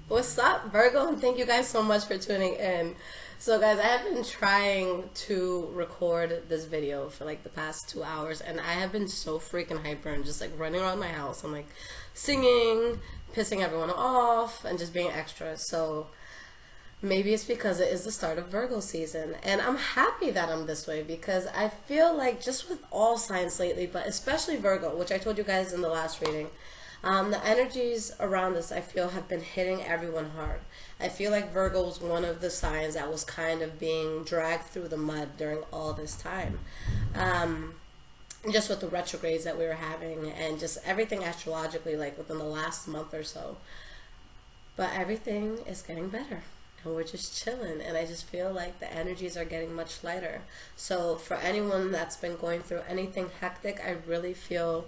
What's up, Virgo? And thank you guys so much for tuning in. So, guys, I have been trying to record this video for like the past 2 hours, and I have been so freaking hyper and just like running around my house. I'm like singing, pissing everyone off, and just being extra. So, maybe it's because it is the start of Virgo season, and I'm happy that I'm this way because I feel like just with all signs lately, but especially Virgo, which I told you guys in the last reading, the energies around us, I feel, have been hitting everyone hard. I feel like Virgo was one of the signs that was kind of being dragged through the mud during all this time. Just with the retrogrades that we were having and just everything astrologically, like within the last month or so. But everything is getting better. And we're just chilling, and I just feel like the energies are getting much lighter. So for anyone that's been going through anything hectic, I really feel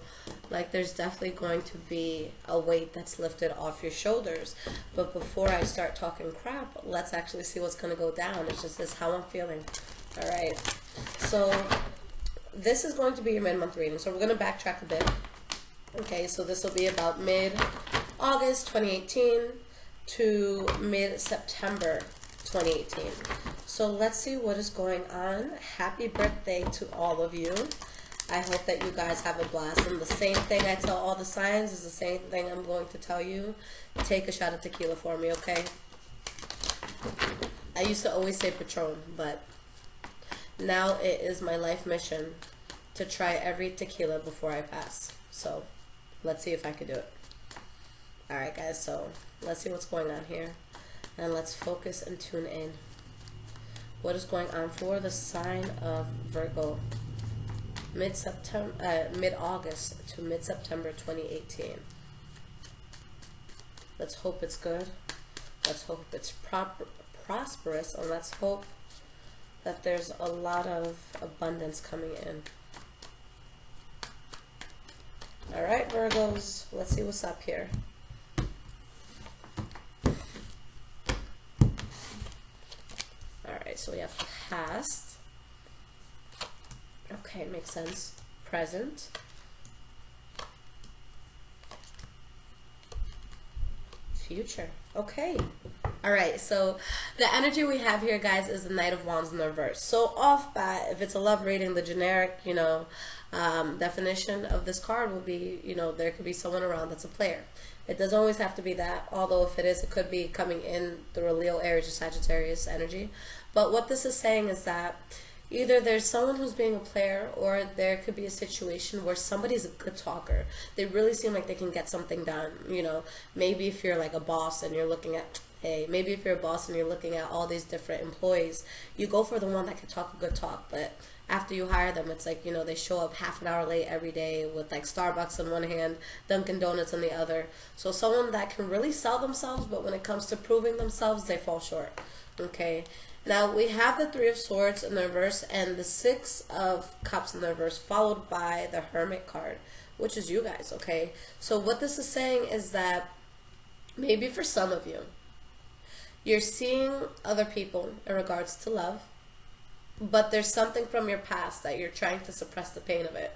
like there's definitely going to be a weight that's lifted off your shoulders. But before I start talking crap, let's actually see what's going to go down. It's just this how I'm feeling. All right, so this is going to be your mid-month reading, so we're going to backtrack a bit. Okay, so this will be about mid-August 2018 to mid-September 2018. So let's see what is going on. Happy birthday to all of you. I hope that you guys have a blast. And the same thing I tell all the signs is the same thing I'm going to tell you. Take a shot of tequila for me, okay? I used to always say Patron, but now it is my life mission to try every tequila before I pass. So let's see if I can do it. Alright guys, so let's see what's going on here. And let's focus and tune in. What is going on for the sign of Virgo? Mid-August to mid-September 2018. Let's hope it's good. Let's hope it's prosperous. And let's hope that there's a lot of abundance coming in. Alright, Virgos. Let's see what's up here. So we have past. Okay, makes sense. Present. Future. Okay. Alright, so the energy we have here, guys, is the Knight of Wands in the reverse. So off bat, if it's a love reading, the generic, definition of this card will be, there could be someone around that's a player. It doesn't always have to be that, although if it is, it could be coming in through a Leo, Aries, or Sagittarius energy. But what this is saying is that either there's someone who's being a player, or there could be a situation where somebody's a good talker. They really seem like they can get something done. Maybe if you're like a boss and you're looking at, maybe if you're a boss and you're looking at all these different employees, you go for the one that can talk a good talk. But after you hire them, it's like, they show up half an hour late every day with like Starbucks in one hand, Dunkin' Donuts in the other. So someone that can really sell themselves, but when it comes to proving themselves, they fall short. Okay. Now we have the Three of Swords in the reverse and the Six of Cups in the reverse, followed by the Hermit card, which is you guys, okay? So what this is saying is that maybe for some of you, you're seeing other people in regards to love, but there's something from your past that you're trying to suppress the pain of it.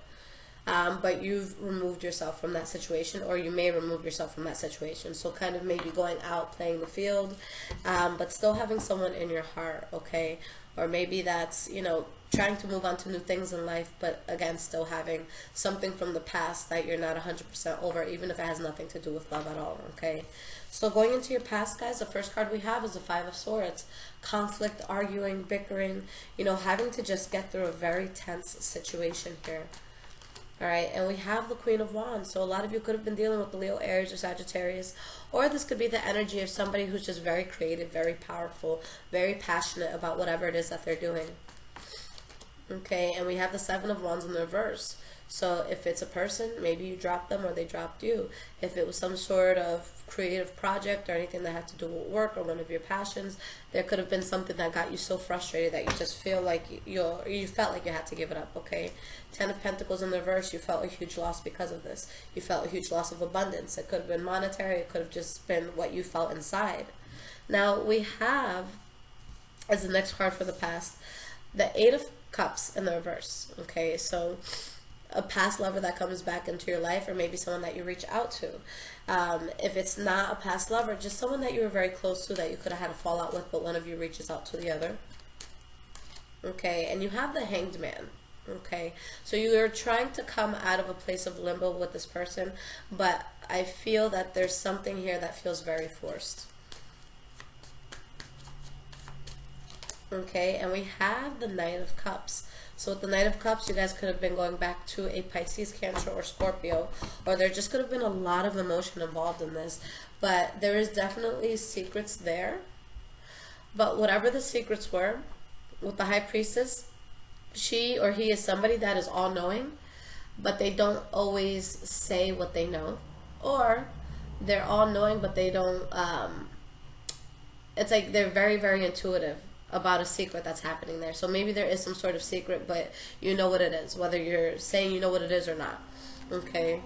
But you've removed yourself from that situation, or you may remove yourself from that situation. So kind of maybe going out, playing the field, but still having someone in your heart, okay? Or maybe that's, trying to move on to new things in life, but again, still having something from the past that you're not 100% over, even if it has nothing to do with love at all, okay? So going into your past, guys, the first card we have is the Five of Swords. Conflict, arguing, bickering, having to just get through a very tense situation here. Alright, and we have the Queen of Wands. So a lot of you could have been dealing with the Leo, Aries, or Sagittarius. Or this could be the energy of somebody who's just very creative, very powerful, very passionate about whatever it is that they're doing. Okay, and we have the Seven of Wands in the reverse. So if it's a person, maybe you dropped them or they dropped you. If it was some sort of creative project or anything that had to do with work or one of your passions, there could have been something that got you so frustrated that you just feel like you felt like you had to give it up, okay? Ten of Pentacles in the reverse, you felt a huge loss because of this. You felt a huge loss of abundance. It could have been monetary. It could have just been what you felt inside. Now we have, as the next card for the past, the Eight of Cups in the reverse, okay? So a past lover that comes back into your life, or maybe someone that you reach out to. If it's not a past lover, just someone that you were very close to that you could have had a fallout with, but one of you reaches out to the other. Okay, and you have the Hanged Man. Okay, so you're trying to come out of a place of limbo with this person, but I feel that there's something here that feels very forced. Okay, and we have the Knight of Cups. So with the Knight of Cups, you guys could have been going back to a Pisces, Cancer, or Scorpio, or there just could have been a lot of emotion involved in this, but there is definitely secrets there. But whatever the secrets were, with the High Priestess, she or he is somebody that is all-knowing, but they don't always say what they know, or they're all-knowing, but they don't, it's like they're very, very intuitive about a secret that's happening there. So maybe there is some sort of secret, but you know what it is, whether you're saying you know what it is or not. Okay.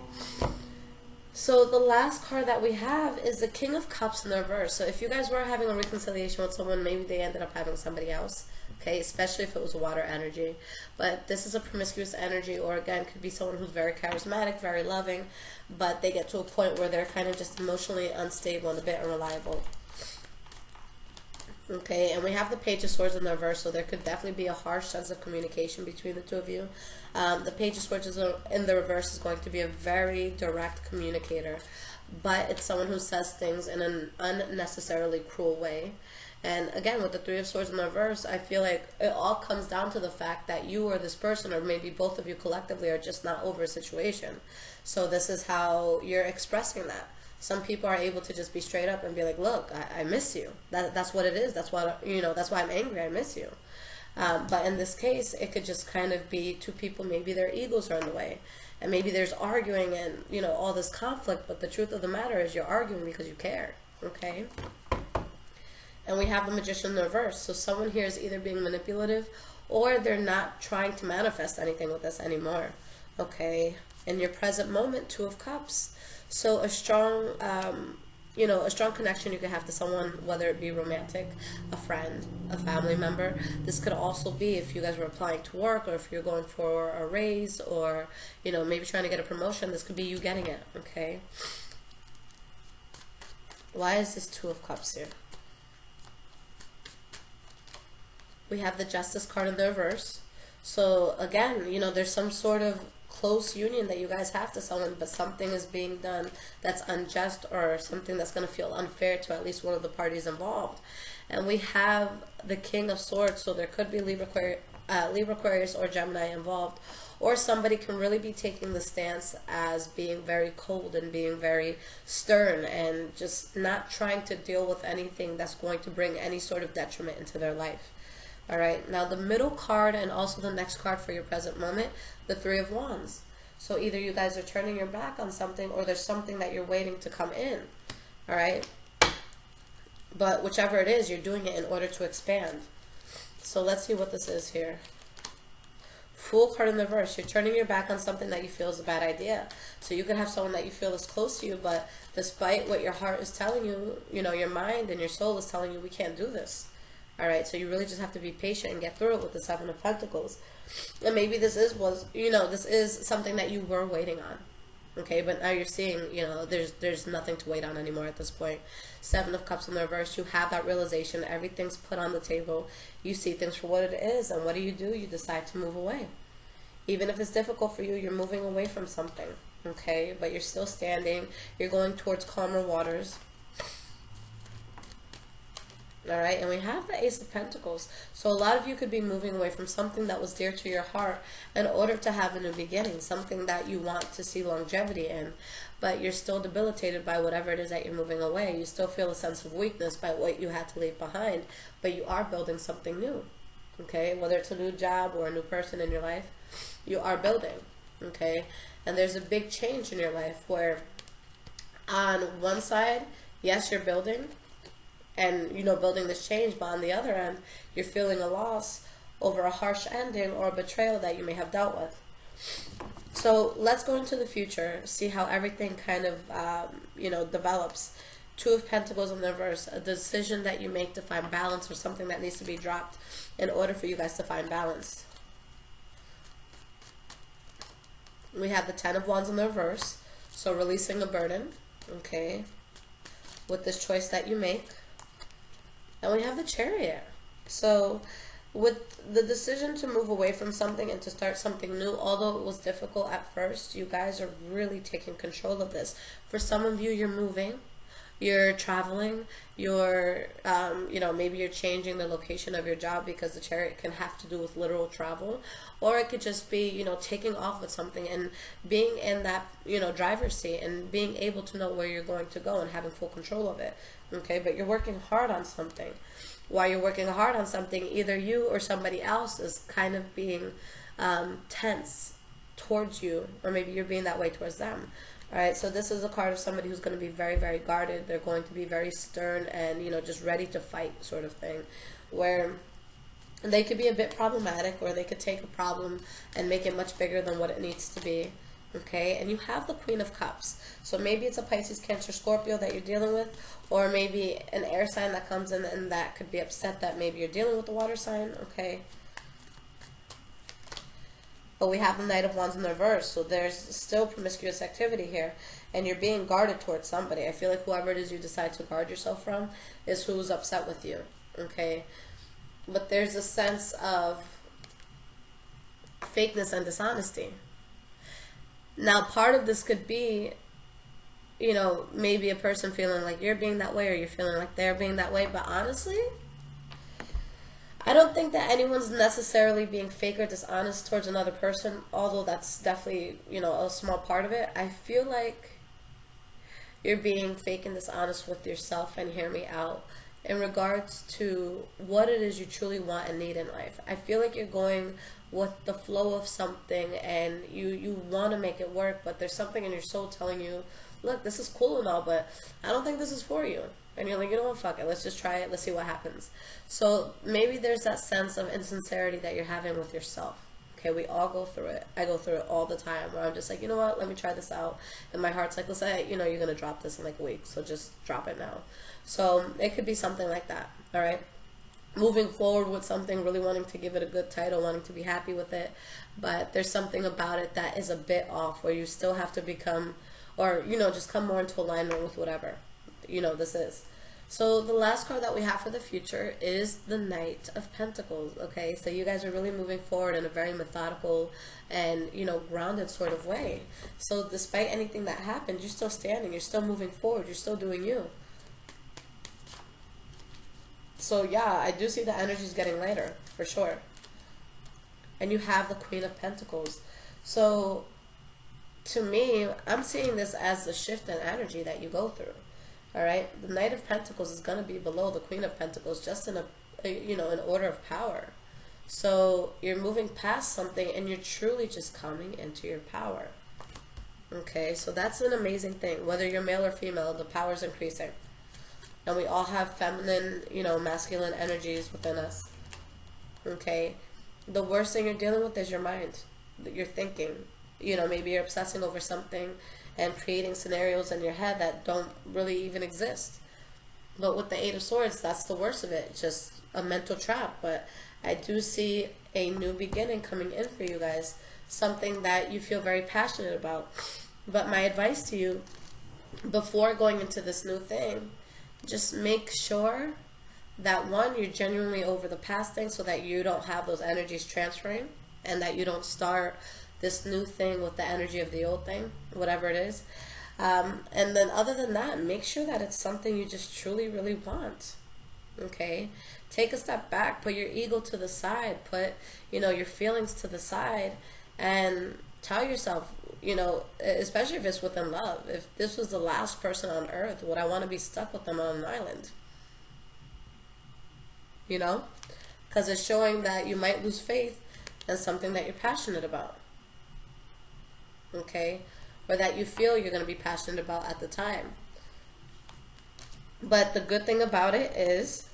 So the last card that we have is the King of Cups in the reverse. So if you guys were having a reconciliation with someone, maybe they ended up having somebody else. Okay, especially if it was water energy. But this is a promiscuous energy, or again, could be someone who's very charismatic, very loving, but they get to a point where they're kind of just emotionally unstable and a bit unreliable. Okay, and we have the Page of Swords in the reverse, so there could definitely be a harsh sense of communication between the two of you. The Page of Swords in the reverse is going to be a very direct communicator, but it's someone who says things in an unnecessarily cruel way. And again, with the Three of Swords in the reverse, I feel like it all comes down to the fact that you or this person, or maybe both of you collectively, are just not over a situation. So this is how you're expressing that. Some people are able to just be straight up and be like, look, I miss you. That's what it is. That's what, you know, that's why I'm angry. I miss you. But in this case, it could just kind of be two people, maybe their egos are in the way. And maybe there's arguing and, you know, all this conflict. But the truth of the matter is you're arguing because you care. Okay? And we have the Magician in the reverse. So someone here is either being manipulative, or they're not trying to manifest anything with us anymore. Okay? In your present moment, Two of Cups. So a strong, you know, a strong connection you could have to someone, whether it be romantic, a friend, a family member. This could also be if you guys were applying to work, or if you're going for a raise, or, you know, maybe trying to get a promotion. This could be you getting it. Okay? Why is this Two of Cups here? We have the Justice card in the reverse. So again, you know, there's some sort of close union that you guys have to someone, but something is being done that's unjust, or something that's going to feel unfair to at least one of the parties involved. And we have the King of Swords, so there could be Libra, Aquarius, or Gemini involved, or somebody can really be taking the stance as being very cold and being very stern and just not trying to deal with anything that's going to bring any sort of detriment into their life. All right, now the middle card and also the next card for your present moment, the Three of Wands. So either you guys are turning your back on something, or there's something that you're waiting to come in. All right, but whichever it is, you're doing it in order to expand. So let's see what this is here. Fool card in the reverse. You're turning your back on something that you feel is a bad idea. So you could have someone that you feel is close to you, but despite what your heart is telling you, you know, your mind and your soul is telling you, we can't do this. All right, so you really just have to be patient and get through it with the Seven of Pentacles. And maybe this is something that you were waiting on. Okay, but now you're seeing, you know, there's nothing to wait on anymore at this point. Seven of Cups in the reverse. You have that realization. Everything's put on the table. You see things for what it is, and what do? You decide to move away. Even if it's difficult for you, you're moving away from something. Okay, but you're still standing. You're going towards calmer waters. All right, and we have the Ace of Pentacles. So a lot of you could be moving away from something that was dear to your heart in order to have a new beginning, something that you want to see longevity in, but you're still debilitated by whatever it is that you're moving away. You still feel a sense of weakness by what you had to leave behind, but you are building something new, okay? Whether it's a new job or a new person in your life, you are building, okay? And there's a big change in your life where on one side, yes, you're building, and, you know, building this change, but on the other end, you're feeling a loss over a harsh ending or a betrayal that you may have dealt with. So let's go into the future, see how everything kind of, you know, develops. Two of Pentacles in the reverse, a decision that you make to find balance, or something that needs to be dropped in order for you guys to find balance. We have the Ten of Wands in the reverse, so releasing a burden, okay, with this choice that you make. And we have the Chariot. So with the decision to move away from something and to start something new, although it was difficult at first, you guys are really taking control of this. For some of you, you're moving, you're traveling, you're, you know, maybe you're changing the location of your job, because the Chariot can have to do with literal travel, or it could just be, you know, taking off with something and being in that, you know, driver's seat and being able to know where you're going to go and having full control of it, okay? But you're working hard on something. While you're working hard on something, either you or somebody else is kind of being tense towards you, or maybe you're being that way towards them. All right, so this is a card of somebody who's going to be very, very guarded. They're going to be very stern and, you know, just ready to fight sort of thing, where they could be a bit problematic, or they could take a problem and make it much bigger than what it needs to be. Okay, and you have the Queen of Cups. So maybe it's a Pisces, Cancer, Scorpio that you're dealing with, or maybe an air sign that comes in and that could be upset that maybe you're dealing with a water sign, okay? But we have the Knight of Wands in the reverse, so there's still promiscuous activity here, and you're being guarded towards somebody. I feel like whoever it is you decide to guard yourself from is who's upset with you, okay? But there's a sense of fakeness and dishonesty. Now, part of this could be, you know, maybe a person feeling like you're being that way, or you're feeling like they're being that way. But honestly, I don't think that anyone's necessarily being fake or dishonest towards another person, although that's definitely, you know, a small part of it. I feel like you're being fake and dishonest with yourself, and hear me out, in regards to what it is you truly want and need in life. I feel like you're going with the flow of something, and you want to make it work, but there's something in your soul telling you, look, this is cool and all, but I don't think this is for you. And you're like, you know what, fuck it, let's just try it, let's see what happens. So maybe there's that sense of insincerity that you're having with yourself. Okay, we all go through it. I go through it all the time, where I'm just like, you know what, let me try this out. And my heart's like, let's say, you know, you're going to drop this in like a week, so just drop it now. So it could be something like that, all right? Moving forward with something, really wanting to give it a good title, wanting to be happy with it, but there's something about it that is a bit off, where you still have to become, or, you know, just come more into alignment with whatever, you know, this is. So the last card that we have for the future is the Knight of Pentacles, okay? So you guys are really moving forward in a very methodical and, you know, grounded sort of way. So despite anything that happened, you're still standing, you're still moving forward, you're still doing you. So yeah, I do see the energy is getting lighter, for sure. And you have the Queen of Pentacles. So to me, I'm seeing this as the shift in energy that you go through. All right, the Knight of Pentacles is going to be below the Queen of Pentacles, just in a, you know, an order of power. So you're moving past something, and you're truly just coming into your power. Okay, so that's an amazing thing. Whether you're male or female, the power's increasing. And we all have feminine, you know, masculine energies within us. Okay, the worst thing you're dealing with is your mind, your thinking. You know, maybe you're obsessing over something and creating scenarios in your head that don't really even exist. But with the Eight of Swords, that's the worst of it, just a mental trap. But I do see a new beginning coming in for you guys, something that you feel very passionate about. But my advice to you, before going into this new thing, just make sure that, one, you're genuinely over the past thing, so that you don't have those energies transferring, and that you don't start this new thing with the energy of the old thing, whatever it is. And then other than that, make sure that it's something you just truly, really want. Okay? Take a step back, put your ego to the side, put, you know, your feelings to the side, and tell yourself, you know, especially if it's within love, if this was the last person on earth, would I want to be stuck with them on an island? You know? Because it's showing that you might lose faith in something that you're passionate about. Okay? Or that you feel you're going to be passionate about at the time. But the good thing about it is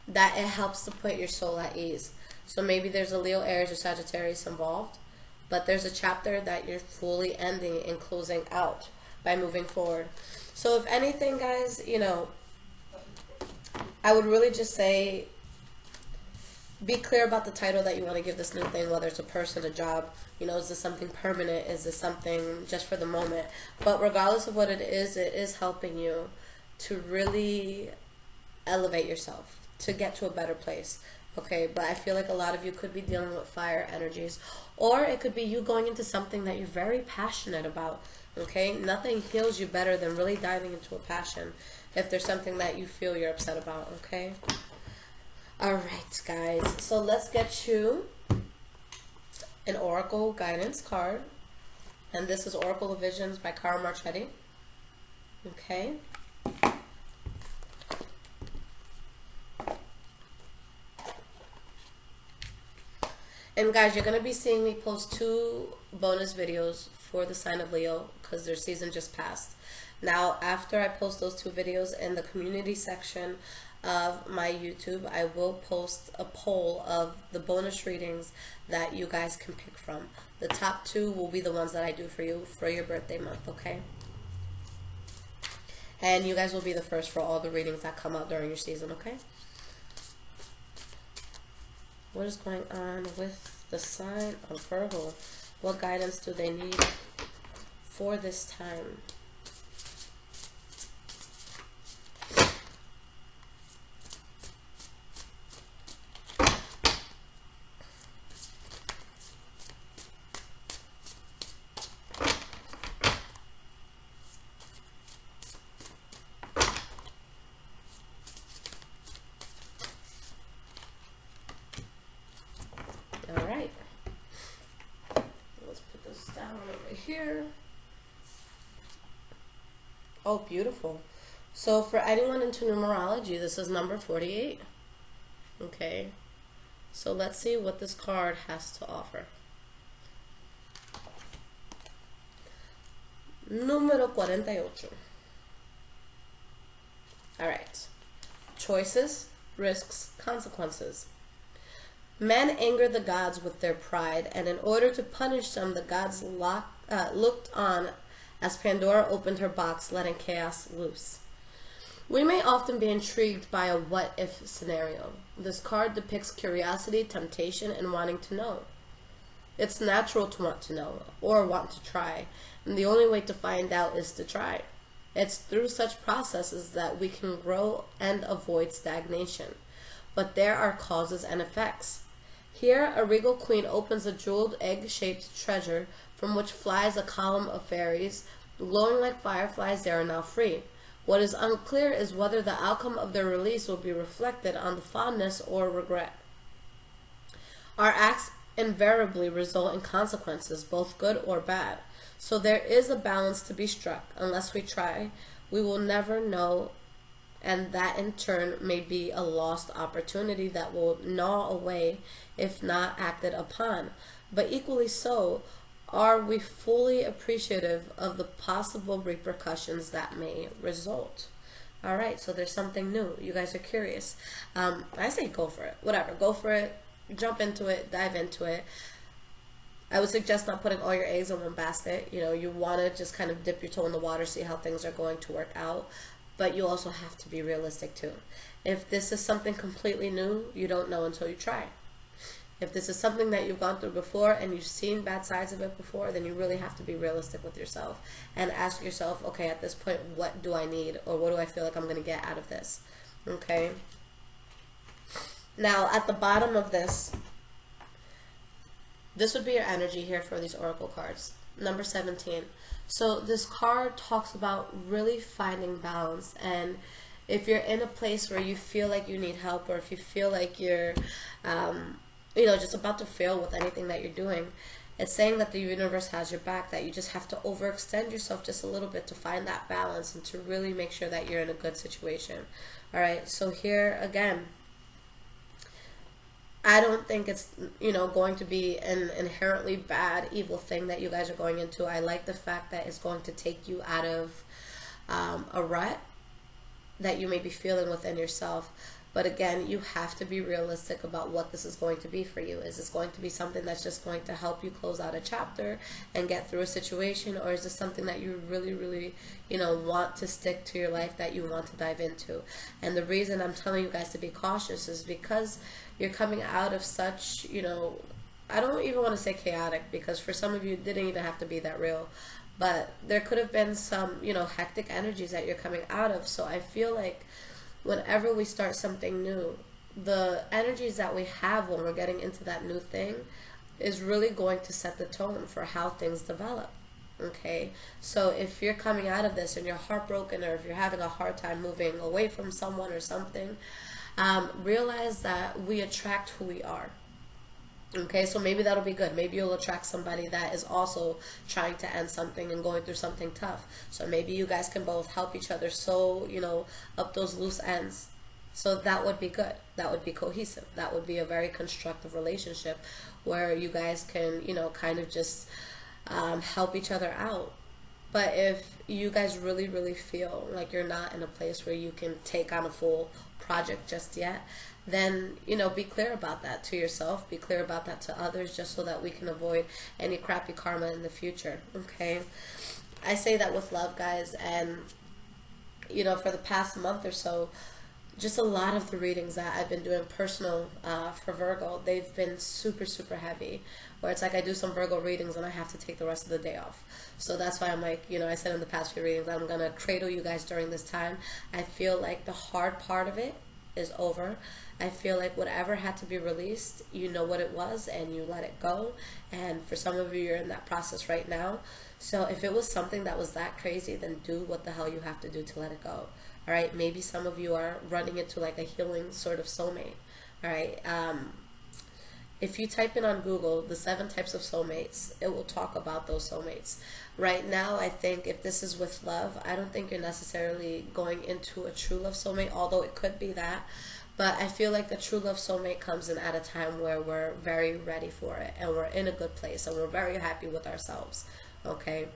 that it helps to put your soul at ease. So maybe there's a Leo, Aries, or Sagittarius involved, but there's a chapter that you're fully ending and closing out by moving forward. So if anything, guys, you know, I would really just say Be clear about the title that you want to give this new thing, whether it's a person, a job. You know, is this something permanent? Is this something just for the moment? But regardless of what it is helping you to really elevate yourself, to get to a better place. Okay, but I feel like a lot of you could be dealing with fire energies, or it could be you going into something that you're very passionate about. Okay, nothing heals you better than really diving into a passion if there's something that you feel you're upset about. Okay, all right, guys, so let's get you an Oracle guidance card, and this is Oracle of Visions by Cara Marchetti. Okay. And guys, you're going to be seeing me post 2 bonus videos for the sign of Leo because their season just passed. Now, after I post those 2 videos in the community section of my YouTube, I will post a poll of the bonus readings that you guys can pick from. The top 2 will be the ones that I do for you for your birthday month, okay? And you guys will be the first for all the readings that come out during your season, okay? What is going on with the sign of Virgo? What guidance do they need for this time? Here. Oh, beautiful. So for anyone into numerology, this is number 48. Okay. So let's see what this card has to offer. Número 48. All right. Choices, risks, consequences. Men anger the gods with their pride, and in order to punish them, the gods looked on as Pandora opened her box, letting chaos loose. We may often be intrigued by a what-if scenario. This card depicts curiosity, temptation, and wanting to know. It's natural to want to know, or want to try, and the only way to find out is to try. It's through such processes that we can grow and avoid stagnation. But there are causes and effects. Here, a regal queen opens a jeweled egg-shaped treasure from which flies a column of fairies. Glowing like fireflies, they are now free. What is unclear is whether the outcome of their release will be reflected on the fondness or regret. Our acts invariably result in consequences, both good or bad. So there is a balance to be struck. Unless we try, we will never know, and that in turn may be a lost opportunity that will gnaw away if not acted upon. But equally so, are we fully appreciative of the possible repercussions that may result? All right, so there's something new. You guys are curious. I say go for it. Whatever, go for it. Jump into it. Dive into it. I would suggest not putting all your eggs in one basket. You know, you want to just kind of dip your toe in the water, see how things are going to work out. But you also have to be realistic too. If this is something completely new, you don't know until you try. If this is something that you've gone through before and you've seen bad sides of it before, then you really have to be realistic with yourself and ask yourself, okay, at this point, what do I need, or what do I feel like I'm going to get out of this? Okay. Now, at the bottom of this would be your energy here for these oracle cards. Number 17. So this card talks about really finding balance, and if you're in a place where you feel like you need help, or if you feel like you're just about to fail with anything that you're doing, it's saying that the universe has your back, that you just have to overextend yourself just a little bit to find that balance and to really make sure that you're in a good situation. All right, so here again, I don't think it's, going to be an inherently bad, evil thing that you guys are going into. I like the fact that it's going to take you out of a rut that you may be feeling within yourself. But again, you have to be realistic about what this is going to be for you. Is this going to be something that's just going to help you close out a chapter and get through a situation, or is this something that you really, really, want to stick to your life, that you want to dive into? And the reason I'm telling you guys to be cautious is because you're coming out of such, I don't even want to say chaotic, because for some of you it didn't even have to be that real, but there could have been some, hectic energies that you're coming out of. So I feel like whenever we start something new, the energies that we have when we're getting into that new thing is really going to set the tone for how things develop. Okay, so if you're coming out of this and you're heartbroken, or if you're having a hard time moving away from someone or something, realize that we attract who we are. Okay, so maybe that'll be good. Maybe you'll attract somebody that is also trying to end something and going through something tough. So maybe you guys can both help each other sew, up those loose ends. So that would be good. That would be cohesive. That would be a very constructive relationship where you guys can, kind of just help each other out. But if you guys really, really feel like you're not in a place where you can take on a full project just yet, then, be clear about that to yourself, be clear about that to others, just so that we can avoid any crappy karma in the future, okay? I say that with love, guys, and, for the past month or so, just a lot of the readings that I've been doing personal for Virgo, they've been super, super heavy, where it's like I do some Virgo readings and I have to take the rest of the day off. So that's why I'm like, I said in the past few readings, I'm going to cradle you guys during this time. I feel like the hard part of it is over. I feel like whatever had to be released, you know what it was and you let it go. And for some of you, you're in that process right now. So if it was something that was that crazy, then do what the hell you have to do to let it go. All right, maybe some of you are running into like a healing sort of soulmate. All right, if you type in on Google the 7 types of soulmates, it will talk about those soulmates. Right now, I think if this is with love, I don't think you're necessarily going into a true love soulmate, although it could be that. But I feel like the true love soulmate comes in at a time where we're very ready for it and we're in a good place and we're very happy with ourselves. Okay,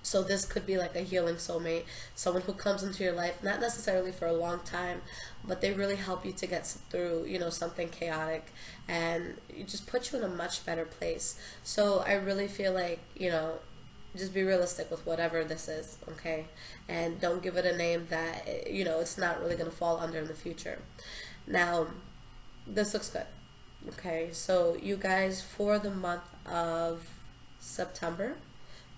so this could be like a healing soulmate, someone who comes into your life, not necessarily for a long time, but they really help you to get through, something chaotic, and it just puts you in a much better place. So I really feel like, just be realistic with whatever this is, okay? And don't give it a name that, it's not really going to fall under in the future. Now, this looks good, okay? So you guys, for the month of September,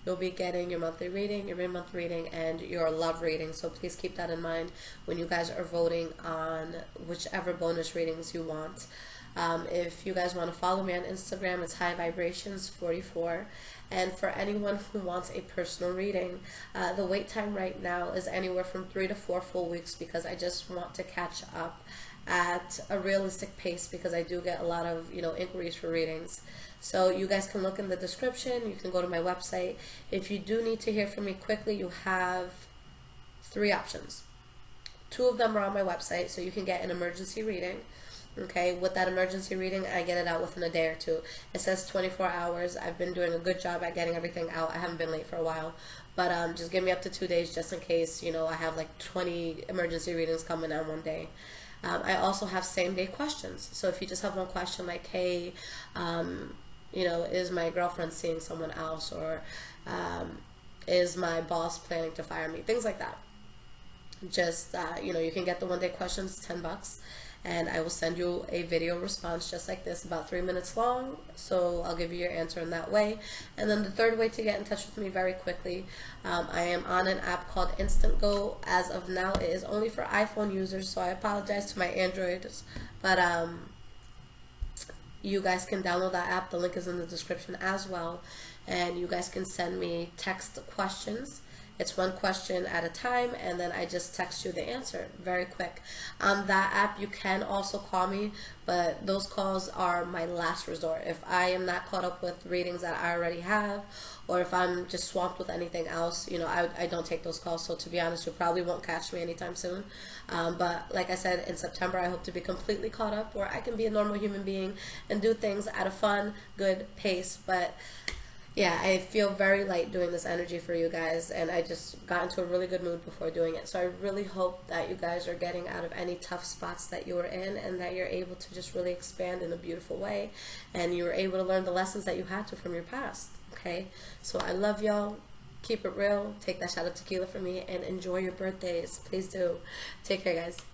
you'll be getting your monthly reading, your mid-month reading, and your love reading. So please keep that in mind when you guys are voting on whichever bonus readings you want. If you guys want to follow me on Instagram, it's High Vibrations 44. And for anyone who wants a personal reading, the wait time right now is anywhere from 3 to 4 full weeks, because I just want to catch up at a realistic pace, because I do get a lot of inquiries for readings. So you guys can look in the description. You can go to my website. If you do need to hear from me quickly, you have 3 options. 2 of them are on my website, so you can get an emergency reading. Okay, with that emergency reading, I get it out within a day or 2. It says 24 hours. I've been doing a good job at getting everything out. I haven't been late for a while, but just give me up to 2 days just in case, I have like 20 emergency readings coming on one day. I also have same-day questions. So if you just have one question like, hey, is my girlfriend seeing someone else, or is my boss planning to fire me? Things like that. Just, you can get the one-day questions, $10. And I will send you a video response just like this, about 3 minutes long. So I'll give you your answer in that way. And then the third way to get in touch with me very quickly, I am on an app called Instant Go. As of now, it is only for iPhone users, so I apologize to my Androids. But you guys can download that app. The link is in the description as well. And you guys can send me text questions. It's 1 question at a time, and then I just text you the answer. Very quick. On that app, you can also call me, but those calls are my last resort. If I am not caught up with readings that I already have, or if I'm just swamped with anything else, I don't take those calls. So to be honest, you probably won't catch me anytime soon. But like I said, in September, I hope to be completely caught up where I can be a normal human being and do things at a fun, good pace. But yeah, I feel very light doing this energy for you guys, and I just got into a really good mood before doing it. So I really hope that you guys are getting out of any tough spots that you were in, and that you're able to just really expand in a beautiful way, and you were able to learn the lessons that you had to from your past. Okay, so I love y'all. Keep it real. Take that shot of tequila for me, and enjoy your birthdays. Please do. Take care, guys.